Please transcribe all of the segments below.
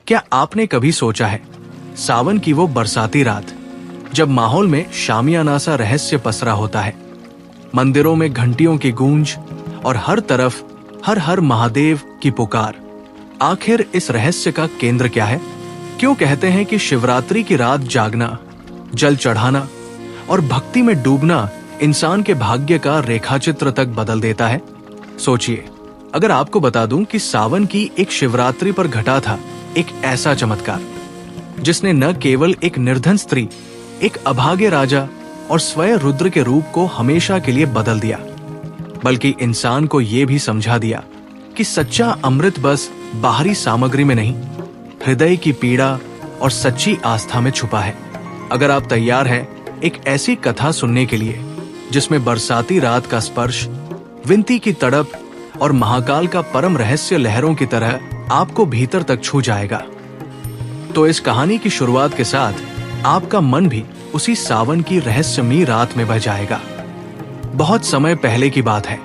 क्या आपने कभी सोचा है, सावन की वो बरसाती रात जब माहौल में शामियाना सा रहस्य पसरा होता है, मंदिरों में घंटियों की गूंज और हर तरफ हर हर महादेव की पुकार, आखिर इस रहस्य का केंद्र क्या है? क्यों कहते हैं कि शिवरात्रि की रात जागना, जल चढ़ाना और भक्ति में डूबना इंसान के भाग्य का रेखाचित्र तक बदल देता है? सोचिए, अगर आपको बता दूं कि सावन की एक शिवरात्रि पर घटा था एक ऐसा चमत्कार जिसने न केवल एक निर्धन स्त्री, एक अभागे राजा और स्वयं रुद्र के रूप को हमेशा के लिए बदल दिया, बल्कि इंसान को यह भी समझा दिया कि सच्चा अमृत बस बाहरी सामग्री में नहीं, हृदय की पीड़ा और सच्ची आस्था में छुपा है। अगर आप तैयार हैं एक ऐसी कथा सुनने के लिए जिसमें बरसाती रात का स्पर्श, विनती की तड़प और महाकाल का परम रहस्य लहरों की तरह आपको भीतर तक छू जाएगा, तो इस कहानी की शुरुआत के साथ आपका मन भी उसी सावन की रहस्यमयी रात में बह जाएगा। बहुत समय पहले की बात है,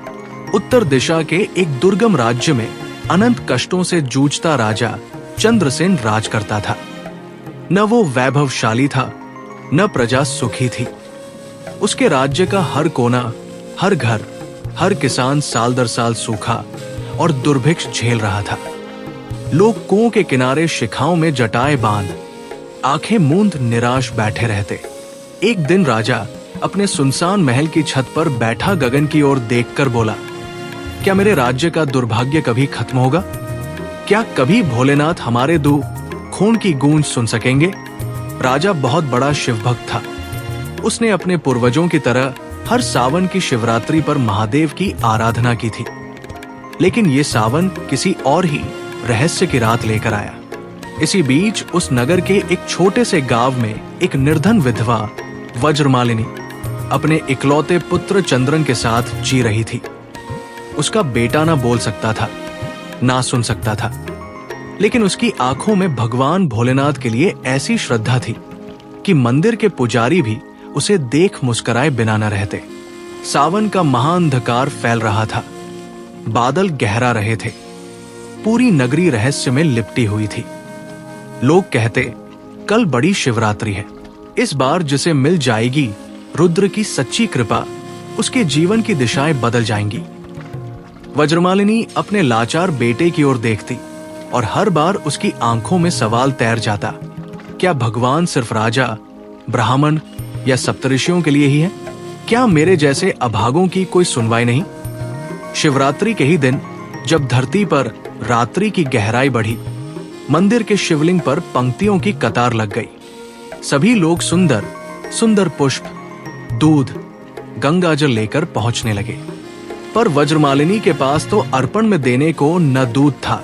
उत्तर दिशा के एक दुर्गम राज्य में अनंत कष्टों से जूझता राजा चंद्रसेन राज करता था। न वो वैभवशाली था, न प्रजा सुखी थी। उसके राज्य का हर कोना, हर घर, हर किसान साल दर साल सूखा और दुर्भिक्ष झेल रहा था। लोग कुओं के किनारे शिखाओं में जटाए बांध आंखें मूंद निराश बैठे रहते। एक दिन राजा अपने सुनसान महल की छत पर बैठा गगन की ओर देखकर बोला, क्या मेरे राज्य का दुर्भाग्य कभी खत्म होगा? क्या कभी भोलेनाथ हमारे दो खून की गूंज सुन सकेंगे? राजा बहुत बड़ा शिवभक्त था। उसने अपने पूर्वजों की तरह हर सावन की शिवरात्रि पर महादेव की आराधना की थी। लेकिन ये सावन किसी और ही रहस्य की रात लेकर आया। इसी बीच उस नगर के एक छोटे से गांव में एक निर्धन विधवा वज्रमालिनी अपने इकलौते पुत्र चंद्रन के साथ जी रही थी। उसका बेटा ना बोल सकता था, ना सुन सकता था, लेकिन उसकी आंखों में भगवान भोलेनाथ के लिए ऐसी श्रद्धा थी कि मंदिर के पुजारी भी उसे देख मुस्कुराए बिना न रहते। सावन का महाअंधकार फैल रहा था, बादल गहरा रहे थे, पूरी नगरी रहस्य में लिपटी हुई थी। लोग कहते, कल बड़ी शिवरात्रि है, इस बार जिसे मिल जाएगी रुद्र की सच्ची कृपा, उसके जीवन की दिशाएं बदल जाएंगी। वज्रमालिनी अपने लाचार बेटे की ओर देखती और हर बार उसकी आंखों में सवाल तैर जाता, क्या भगवान सिर्फ राजा, ब्राह्मण या सप्तऋषियों के लिए ही है? क्या मेरे जैसे अभागों की कोई सुनवाई नहीं? शिवरात्रि के ही दिन जब धरती पर रात्रि की गहराई बढ़ी, मंदिर के शिवलिंग पर पंक्तियों की कतार लग गई। सभी लोग सुंदर सुंदर पुष्प, दूध, गंगाजल लेकर पहुंचने लगे, पर वज्रमालिनी के पास तो अर्पण में देने को न दूध था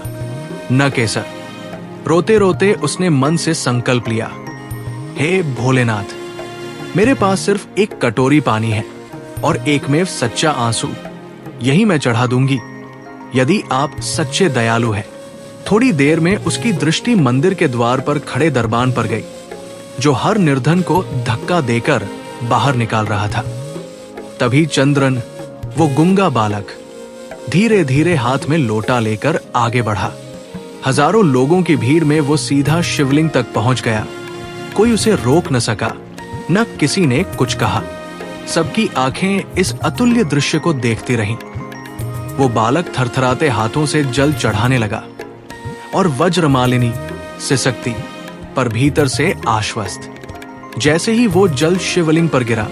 न केसर। रोते रोते उसने मन से संकल्प लिया, हे भोलेनाथ, मेरे पास सिर्फ एक कटोरी पानी है और एकमेव सच्चा आंसू, यही मैं चढ़ा दूंगी यदि आप सच्चे दयालु हैं। थोड़ी देर में उसकी दृष्टि मंदिर के द्वार पर खड़े दरबान पर गई, जो हर निर्धन को धक्का देकर बाहर निकाल रहा था। तभी चंद्रन, वो गुंगा बालक, धीरे धीरे हाथ में लोटा लेकर आगे बढ़ा। हजारों लोगों की भीड़ में वो सीधा शिवलिंग तक पहुंच गया। कोई उसे रोक न सका, न किसी ने कुछ कहा। सबकी आंखें इस अतुल्य दृश्य को देखती रहीं। वो बालक थरथराते हाथों से जल चढ़ाने लगा और वज्रमालिनी सिसकती पर भीतर से आश्वस्त। जैसे ही वो जल शिवलिंग पर गिरा,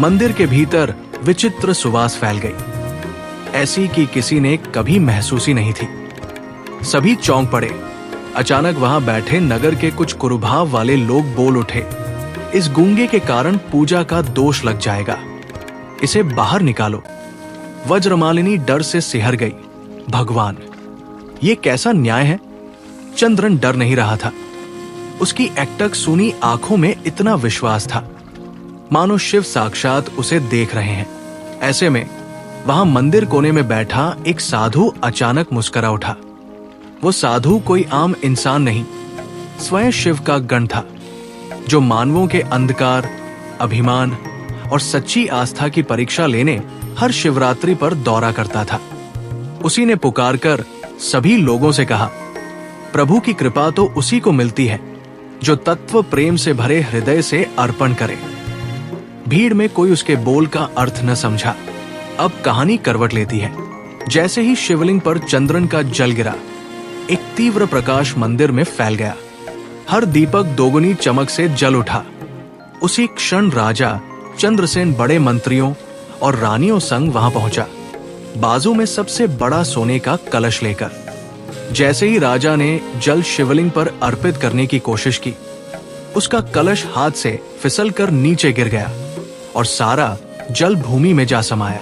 मंदिर के भीतर विचित्र सुवास फैल गई, ऐसी कि किसी ने कभी महसूस ही नहीं थी। सभी चौंक पड़े। अचानक वहां बैठे नगर के कुछ कुरुभाव वाले लोग बोल उठे, इस गूंगे के कारण पूजा का दोष लग जाएगा, इसे बाहर निकालो। वज्रमालिनी डर से सिहर गई। भगवान, ये कैसा न्याय है? चंद्रन डर नहीं रहा था। उसकी एकटक सुनी आंखों में इतना विश्वास था, मानो शिव साक्षात उसे देख रहे हैं। ऐसे में वहां मंदिर कोने में बैठा एक साधु अचानक मुस्कुरा उठा। वो साधु कोई आम इंसान नहीं, स्वयं शिव का गण था, जो मानवों के अंधकार, अभिमान और सच्ची आस्था की परीक्षा लेने हर शिवरात्रि पर दौरा करता था। उसी ने पुकारकर सभी लोगों से कहा, प्रभु की कृपा तो उसी को मिलती है जो तत्व प्रेम से भरे हृदय से अर्पण करे। भीड़ में कोई उसके बोल का अर्थ न समझा। अब कहानी करवट लेती है। जैसे ही शिवलिंग पर चंद्रन का जल गिरा, एक तीव्र प्रकाश मंदिर में फैल गया। हर दीपक दोगुनी चमक से जल उठा। उसी क्षण राजा चंद्रसेन बड़े मंत्रियों और रानियों संग वहां पहुंचा, बाजू में सबसे बड़ा सोने का कलश लेकर। जैसे ही राजा ने जल शिवलिंग पर अर्पित करने की कोशिश की, उसका कलश हाथ से फिसलकर नीचे गिर गया और सारा जल भूमि में जा समाया।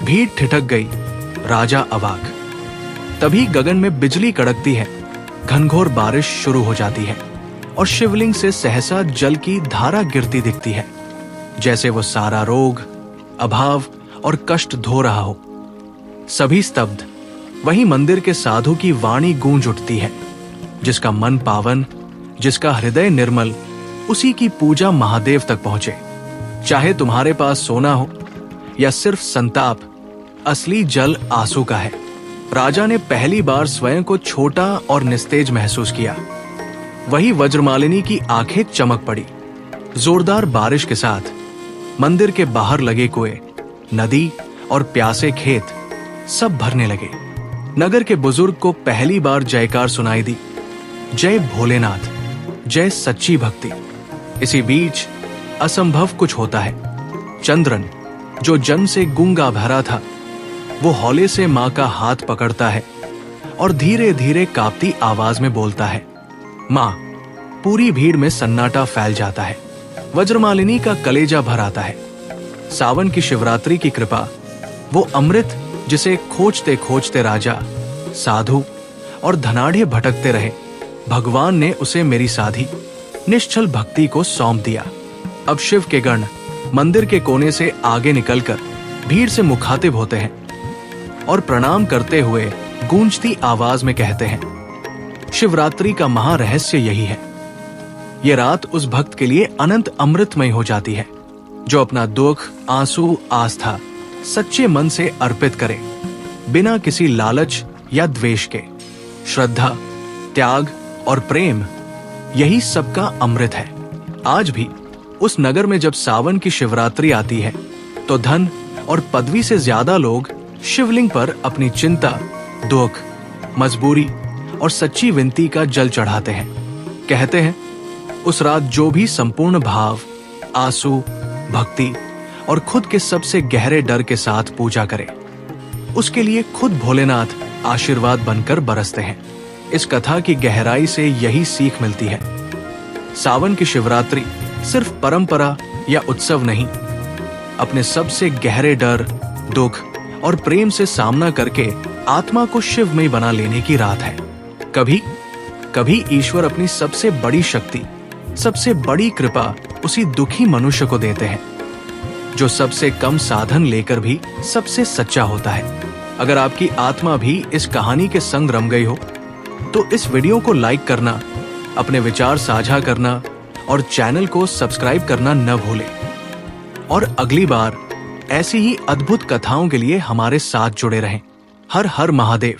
भीड़ ठिठक गई, राजा अवाक। तभी गगन में बिजली कड़कती है, घनघोर बारिश शुरू हो जाती है और शिवलिंग से सहसा जल की धारा गिरती दिखती है, जैसे वो सारा रोग, अभाव और कष्ट धो रहा हो। सभी स्तब्ध। वहीं मंदिर के साधु की वाणी गूंज उठती है, जिसका मन पावन, जिसका हृदय निर्मल, उसी की पूजा महादेव तक पहुंचे। चाहे तुम्हारे पास सोना हो या सिर्फ संताप, असली जल आंसू का है। राजा ने पहली बार स्वयं को छोटा और निस्तेज महसूस किया। वही वज्रमालिनी की आंखें चमक पड़ी। जोरदार बारिश के साथ मंदिर के बाहर लगे कुएं, नदी और प्यासे खेत सब भरने लगे। नगर के बुजुर्ग को पहली बार जयकार सुनाई दी, जय भोलेनाथ, जय सच्ची भक्ति। इसी बीच असंभव कुछ होता है। चंद्रन, जो जन्म से गूंगा भरा था, वो हौले से मां का हाथ पकड़ता है और धीरे धीरे कांपती आवाज में बोलता है, मां। पूरी भीड़ में सन्नाटा फैल जाता है। वज्रमालिनी का कलेजा भर आता है। सावन की शिवरात्रि की कृपा, वो अमृत जिसे खोजते खोजते राजा, साधु और धनाढ़े भटकते रहे, भगवान ने उसे मेरी साधी निश्चल भक्ति को सौंप दिया। अब शिव के गण मंदिर के कोने से आगे निकलकर भीड़ से मुखातिब होते हैं और प्रणाम करते हुए गूंजती आवाज में कहते हैं, शिवरात्रि का महारहस्य यही है। ये रात उस भक्त के लिए अनंत अमृतमय हो जाती है जो अपना दुख, आंसू, आस्था सच्चे मन से अर्पित करे, बिना किसी लालच या द्वेष के। श्रद्धा, त्याग और प्रेम, यही सबका अमृत है। आज भी उस नगर में जब सावन की शिवरात्रि आती है, तो धन और पदवी से ज्यादा लोग शिवलिंग पर अपनी चिंता, दुख, मजबूरी और सच्ची विनती का जल चढ़ाते हैं। कहते हैं, उस रात जो भी संपूर्ण भाव, आंसू, भक्ति और खुद के सबसे गहरे डर के साथ पूजा करे, उसके लिए खुद भोलेनाथ आशीर्वाद बनकर बरसते हैं। इस कथा की गहराई से यही सीख मिलती है। सावन की शिवरात्रि सिर्फ परंपरा या उत्सव नहीं, अपने सबसे गहरे डर, दुख और प्रेम से सामना करके आत्मा को शिवमय बना लेने की रात है। कभी कभी ईश्वर अपनी सबसे बड़ी शक्ति, सबसे बड़ी कृपा उसी दुखी मनुष्य को देते हैं जो सबसे कम साधन लेकर भी सबसे सच्चा होता है। अगर आपकी आत्मा भी इस कहानी के संग रम गई हो, तो इस वीडियो को लाइक करना, अपने विचार साझा करना और चैनल को सब्सक्राइब करना न भूलें। और अगली बार ऐसी ही अद्भुत कथाओं के लिए हमारे साथ जुड़े रहें। हर हर महादेव।